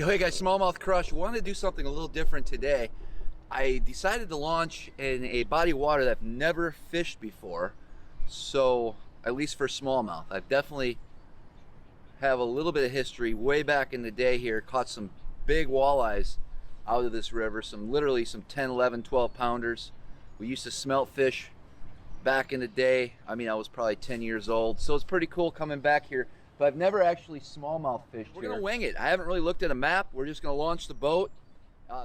Yo, hey guys, SmallmouthCrush. Wanted to do something a little different today. I decided to launch in a body of water that I've never fished before. So, at least for smallmouth, I've definitely have a little bit of history. Way back in the day here, caught some big walleyes out of this river. Literally some 10, 11, 12 pounders. We used to smelt fish back in the day. I mean, I was probably 10 years old. So it's pretty cool coming back here. But I've never actually smallmouth fished here. We're gonna wing it. I haven't really looked at a map. We're just gonna launch the boat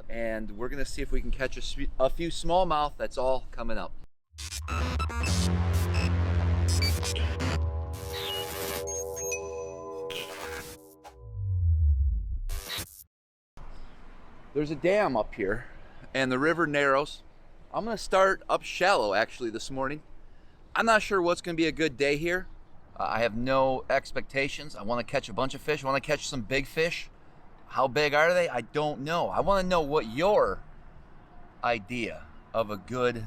and we're gonna see if we can catch a few smallmouth. That's all coming up. There's a dam up here and the river narrows. I'm gonna start up shallow actually this morning. I'm not sure what's gonna be a good day here. I have no expectations. I want to catch a bunch of fish. I want to catch some big fish. How big are they? I don't know. I want to know what your idea of a good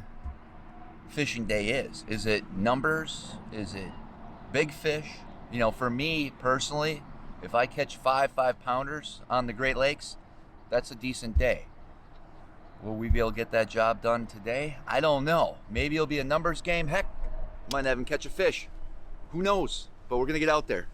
fishing day is. Is it numbers? Is it big fish? You know, for me personally, if I catch five pounders on the Great Lakes, that's a decent day. Will we be able to get that job done today? I don't know. Maybe it'll be a numbers game. Heck, might not even catch a fish. Who knows? But we're gonna get out there.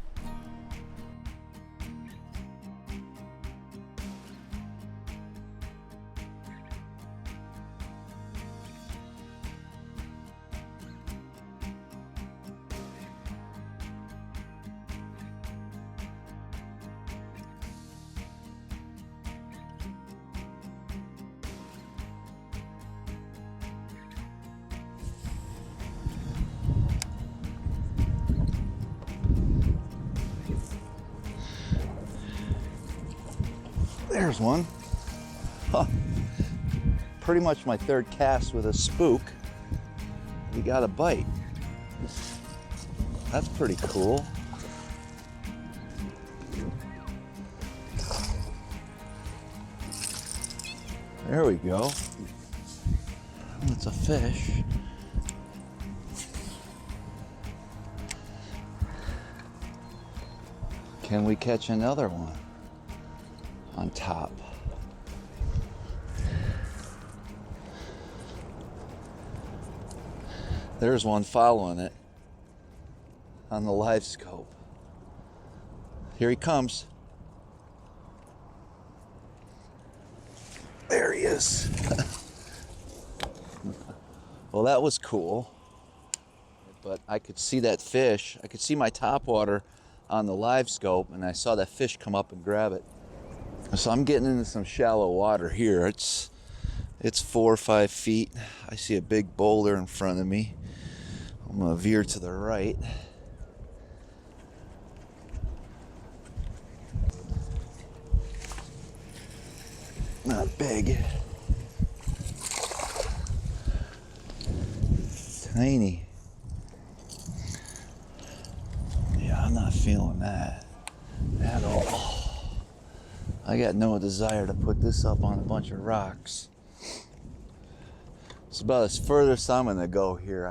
There's one. Huh. Pretty much my third cast with a spook. We got a bite. That's pretty cool. There we go. That's a fish. Can we catch another one on top? There's one following it on the live scope. Here he comes. There he is. Well, that was cool. But I could see that fish. I could see my topwater on the live scope, and I saw that fish come up and grab it. So I'm getting into some shallow water here. It's 4 or 5 feet. I see a big boulder in front of me. I'm gonna veer to the right. Not big. Tiny. Yeah, I'm not feeling that at all. I got no desire to put this up on a bunch of rocks. It's about as furthest I'm gonna go here.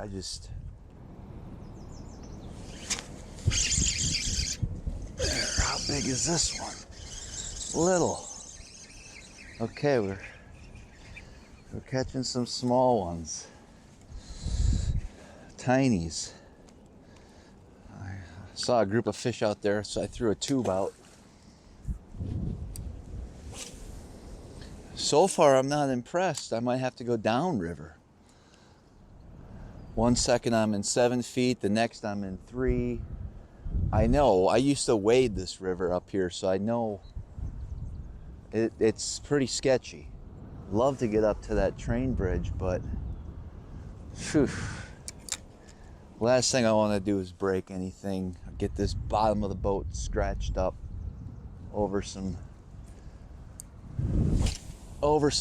There, how big is this one? Little. Okay, we're catching some small ones. Tinies. I saw a group of fish out there, so I threw a tube out. So far, I'm not impressed. I might have to go downriver. 1 second I'm in 7 feet, the next I'm in 3. I know, I used to wade this river up here, so I know it's pretty sketchy. Love to get up to that train bridge, but phew. Last thing I want to do is break anything, get this bottom of the boat scratched up over some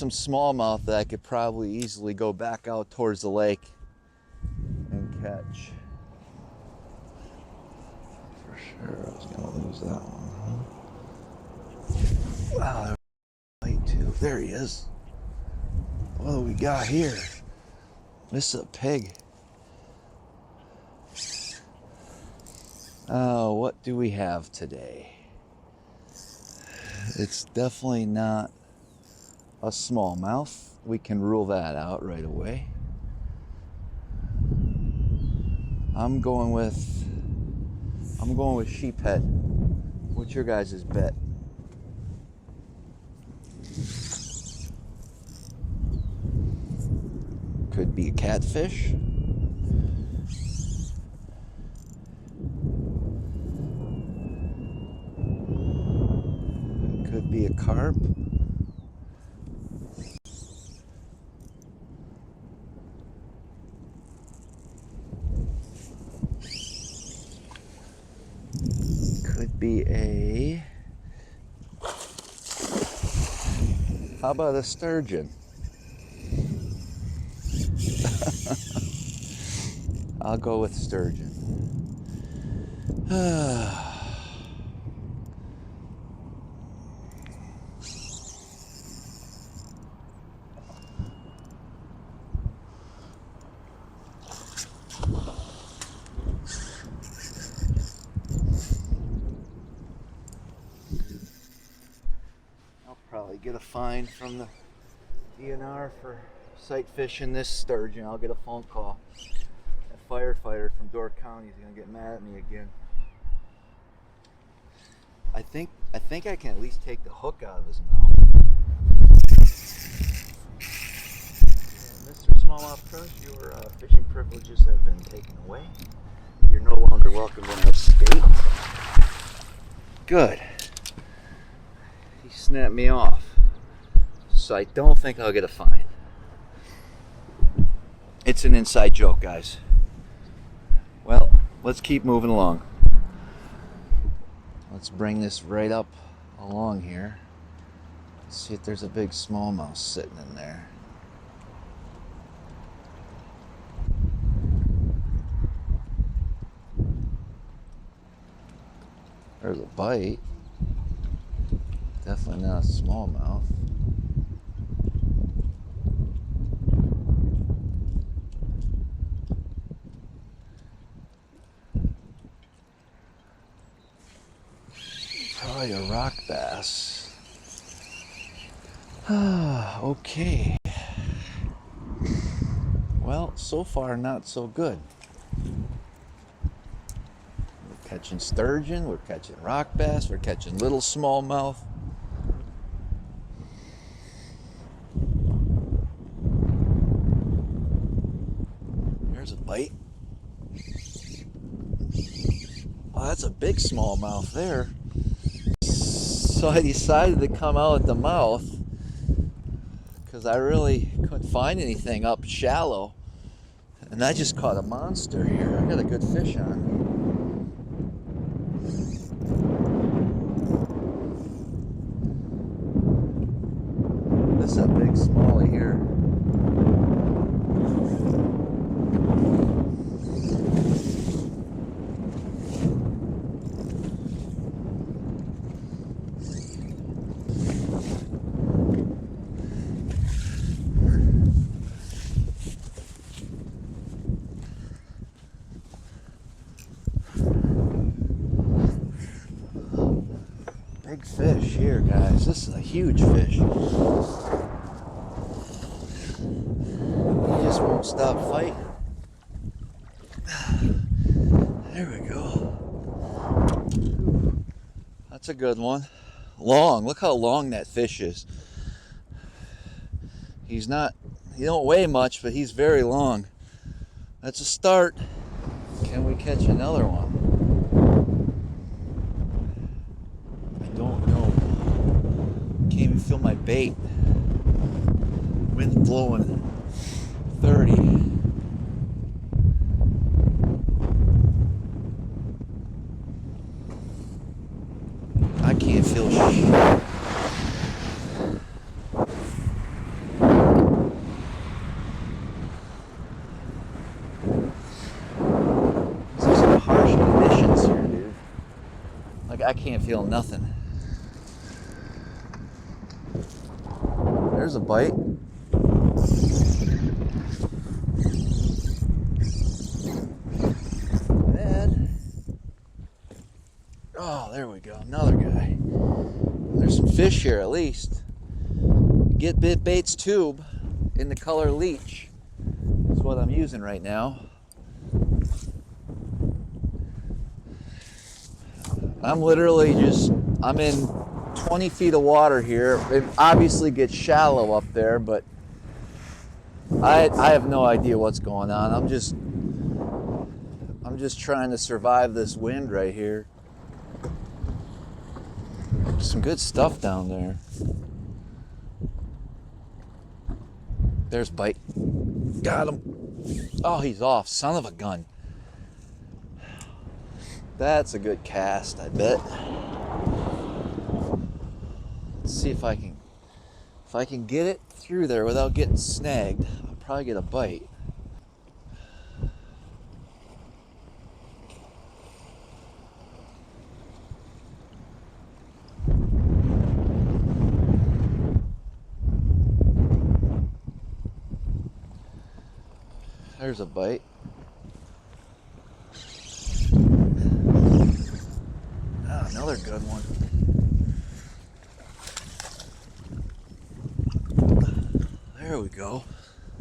smallmouth that I could probably easily go back out towards the lake and catch. For sure, I was gonna lose that one. Huh? Wow, bite too. There he is. What do we got here? This is a pig. Oh, what do we have today? It's definitely not a smallmouth. We can rule that out right away. I'm going with sheephead. What's your guys' bet? Could be a catfish. Could be a carp. Could be a... How about a sturgeon? I'll go with sturgeon. I'll probably get a fine from the DNR for sight fishing this sturgeon. I'll get a phone call. That firefighter from Door County is gonna get mad at me again. I think I can at least take the hook out of his mouth. Yeah, Mr. SmallmouthCrush, your fishing privileges have been taken away. You're no longer welcome in this state. Good. He snapped me off. So I don't think I'll get a fine. It's an inside joke, guys. Well, let's keep moving along. Let's bring this right up along here. Let's see if there's a big smallmouth sitting in there. There's a bite. Definitely not a smallmouth. Probably a rock bass. Okay. Well, so far not so good. We're catching sturgeon, we're catching rock bass, we're catching little smallmouth. There's a bite. Oh, that's a big smallmouth there. So I decided to come out at the mouth because I really couldn't find anything up shallow. And I just caught a monster here. I got a good fish on. This is a big smallie here. Big fish here, guys. This is a huge fish. He just won't stop fighting. There we go. That's a good one. Long. Look how long that fish is. He don't weigh much, but he's very long. That's a start. Can we catch another one? Don't know. Can't even feel my bait. Wind blowing 30. I can't feel shit. These are some harsh conditions here, dude. Like, I can't feel nothing. There's a bite. And oh, there we go. Another guy. There's There's some fish here at least. Get Bit Bait's tube in the color leech is what I'm using right now. I'm literally I'm in 20 feet of water here. It obviously gets shallow up there, but I have no idea what's going on. I'm just trying to survive this wind right here. Some good stuff down there. There's bite. Got him. Oh, he's off. Son of a gun. That's a good cast, I bet. Let's see if I can get it through there without getting snagged. I'll probably get a bite. There's a bite. Ah, another good one. There we go.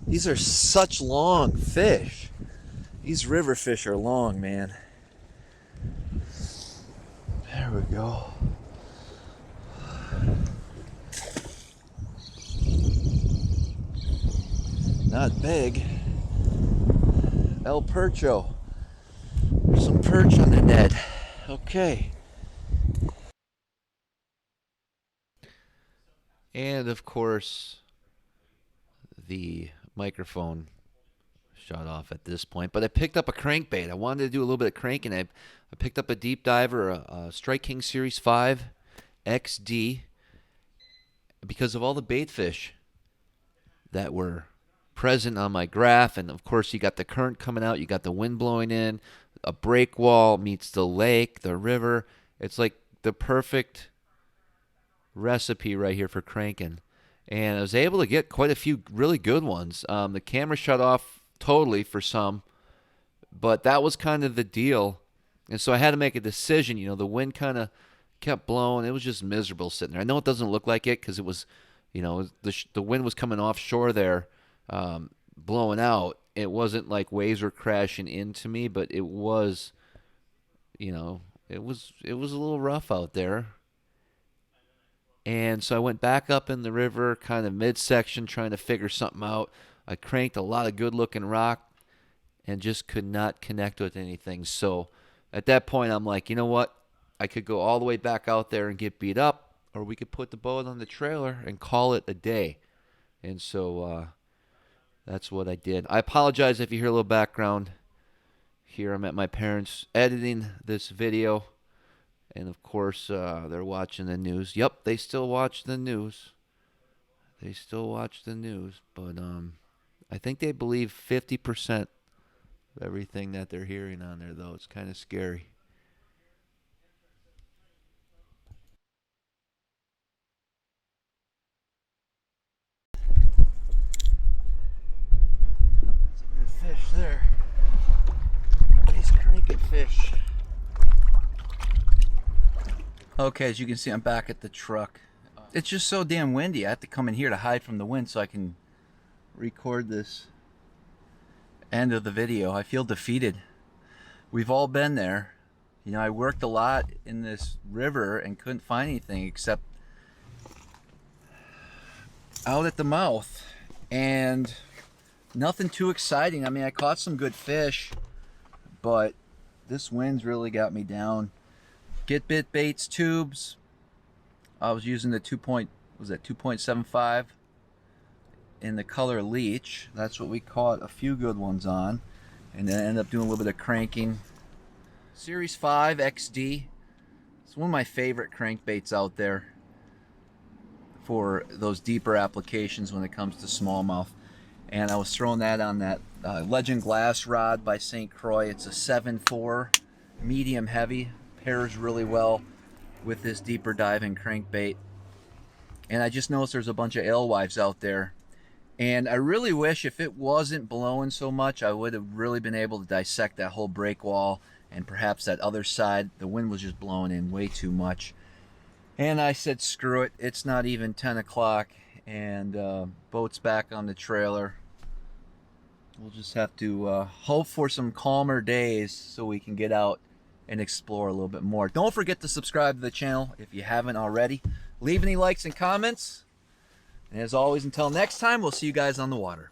These are such long fish. These river fish are long, man. There we go. Not big. El Percho. There's some perch on the net. Okay. And of course, the microphone shut off at this point. But I picked up a crankbait. I wanted to do a little bit of cranking. I picked up a deep diver, a Strike King Series 5 XD, because of all the bait fish that were present on my graph. And of course, you got the current coming out, you got the wind blowing in, a break wall meets the lake, the river. It's like the perfect recipe right here for cranking. And I was able to get quite a few really good ones. The camera shut off totally for some, but that was kind of the deal. And so I had to make a decision. You know, the wind kind of kept blowing. It was just miserable sitting there. I know it doesn't look like it because it was, you know, the wind was coming offshore there, blowing out. It wasn't like waves were crashing into me, but it was, you know, it was a little rough out there. And so I went back up in the river, kind of midsection, trying to figure something out. I cranked a lot of good-looking rock and just could not connect with anything. So at that point, I'm like, you know what? I could go all the way back out there and get beat up, or we could put the boat on the trailer and call it a day. And so that's what I did. I apologize if you hear a little background here. I'm at my parents' editing this video. And, of course, they're watching the news. Yep, they still watch the news. They still watch the news. But I think they believe 50% of everything that they're hearing on there, though. It's kind of scary. That's a good fish there. Nice cranking fish. Okay, as you can see, I'm back at the truck. It's just so damn windy. I have to come in here to hide from the wind so I can record this end of the video. I feel defeated. We've all been there. You know, I worked a lot in this river and couldn't find anything except out at the mouth. And nothing too exciting. I mean, I caught some good fish, but this wind's really got me down. Get Bit Bait's tubes. I was using the 2.75 in the color leech. That's what we caught a few good ones on, and then ended up doing a little bit of cranking. Series 5 XD. It's one of my favorite crankbaits out there for those deeper applications when it comes to smallmouth. And I was throwing that on that Legend glass rod by St. Croix. It's a 7.4 medium heavy. Pairs really well with this deeper diving crankbait. And I just noticed there's a bunch of alewives out there. And I really wish if it wasn't blowing so much, I would have really been able to dissect that whole break wall and perhaps that other side. The wind was just blowing in way too much. And I said, screw it. It's not even 10 o'clock, and boat's back on the trailer. We'll just have to hope for some calmer days so we can get out and explore a little bit more. Don't forget to subscribe to the channel if you haven't already. Leave any likes and comments. And as always, until next time, we'll see you guys on the water.